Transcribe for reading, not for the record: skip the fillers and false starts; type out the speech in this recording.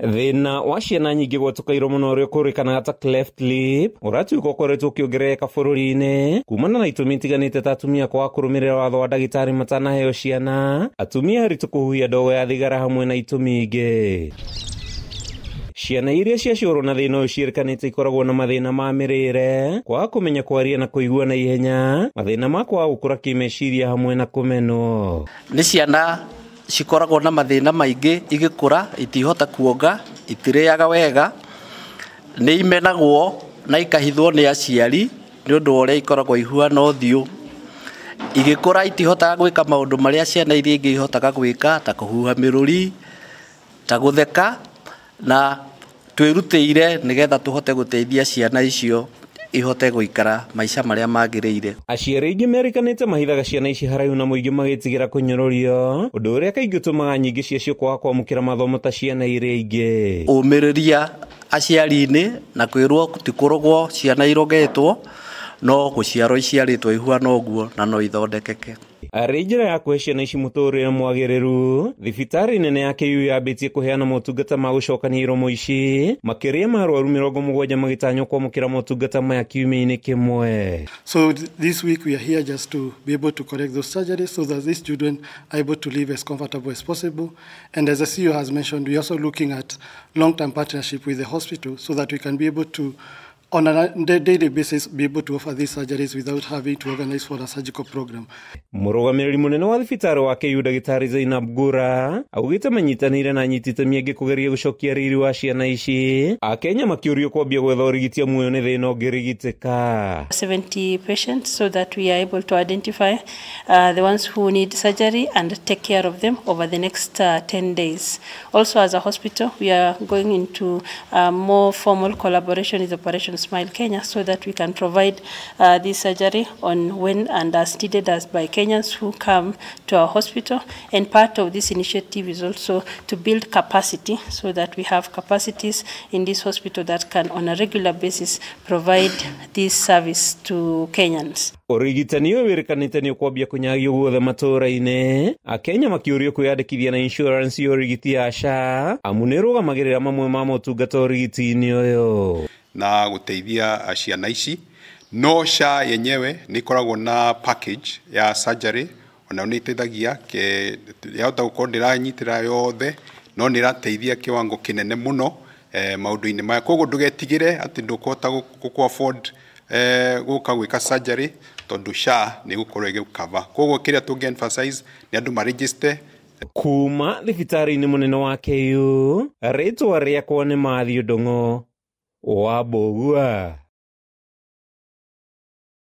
Thina wa ciana nyingi gwatukairwo muno uria kurikanaga ta cleft lip uratuika ukoretwo ukiongerereka bururi-ini kumana na itumi itiganite ta atumia kwaga kurumirira watho wa ndagitari matanaheo ciana, atumia aritu kuhuhia ndogo ya thigara hamwe na itumi ingi. Ciana iria ciaciarwo na thina uyu cierikanite ikoragwo na mathina ma mirire, kwaga kumenya kwaria na kuigua na ihenya, mathina ma kwaga gukura kimeciria hamwe na kumenwo. Ni ciana cikoragwo na mathina maingi igikura, itihota kuonga, itiriaga wega, ni imenagwo na ikahithwo ni aciari ni undu uria ikoragwo ihuana uthiu. Igikura itihotaga gwika maundu maria ciana iria ingi ihotaga gwika, ta kuhuha miruri, ta gutheka, na twirutĩire nigetha tuhote guteithia ciana icio ihote guikara maica maria magiriire. Aciari aingi merikanite mahithaga ciana ici haraihu na muingi magitigira kunyororio, undu uria kaingi utumaga nyingi ciacio kwaga kwamukira mathomo ta ciana iria ingi. Umiriria aciari-ini na kwirwo tikurogwo ciana irogetwo, no guciarwo iciaritwo ihuana uguo na no ithondekeke. Arĩ njĩra ya kũhe ciana ici mũtũrĩre mwagĩrĩru, thibitarĩ nene ya KU yambĩtie kũheana motungata ma gũcokania iromo ici, makĩria ma arwaru 70 magĩtanywo kwamũkĩra motungata maya kiumia-inĩ kĩmwe. So this week we are here just to be able to correct those surgeries so that these children are able to live as comfortable as possible. And as the CEO has mentioned, we are also looking at long-term partnership with the hospital so that we can be able to on a daily basis be able to offer these surgeries without having to organize for a surgical program. Mũrũgamĩrĩri mũnene wa thibitarĩ wa KU ndagĩtarĩ Zainab Gura augĩte manyitanĩire na anyiti itemi angĩ kũgeria gũcokia riri wa ciana ici, Akenya makĩũrio kwambia gwetha ũrigiti muoyo nĩ thĩna ũngĩrigitĩka. 70 patients so that we are able to identify the ones who need surgery and take care of them over the next 10 days. Also, as a hospital, we are going into more formal collaboration with Operation Smile Kenya so that we can provide this surgery on when and as needed as by Kenyans who come to our hospital. And part of this initiative is also to build capacity so that we have capacities in this hospital that can on a regular basis provide this service to Kenyans. Ũrigitani ũyũ wĩrĩkanĩte nĩ ũkwambia kũnyagio guothe matũũra-inĩ, Akenya makĩũrio kwĩyandĩkithia na insurance ya ũrigiti ya SHA, amu nĩ ĩrũgamagĩrĩra mamwe ma motungata ũrigiti-inĩ ũyũ. Na guteithia ciana ici, no SHA yenyewe ni koragwo na package ya surgery, ona ni iteithagia yahota gukorwo ndiranyitira yothe, no ni rateithia kiwango kinene muno maundu-ini maya. Koguo ndugetigire ati ndukuhota ku afford guka gwika surgery, tondu SHA ni gukorwo igikava. Koguo kiria tungi emphasize ni andu ma register. Kuma thibitarĩ-inĩ mũnene wa KU, rĩtwa rĩakwa nĩ Mathiũ Ndung'u wa Mbũgua.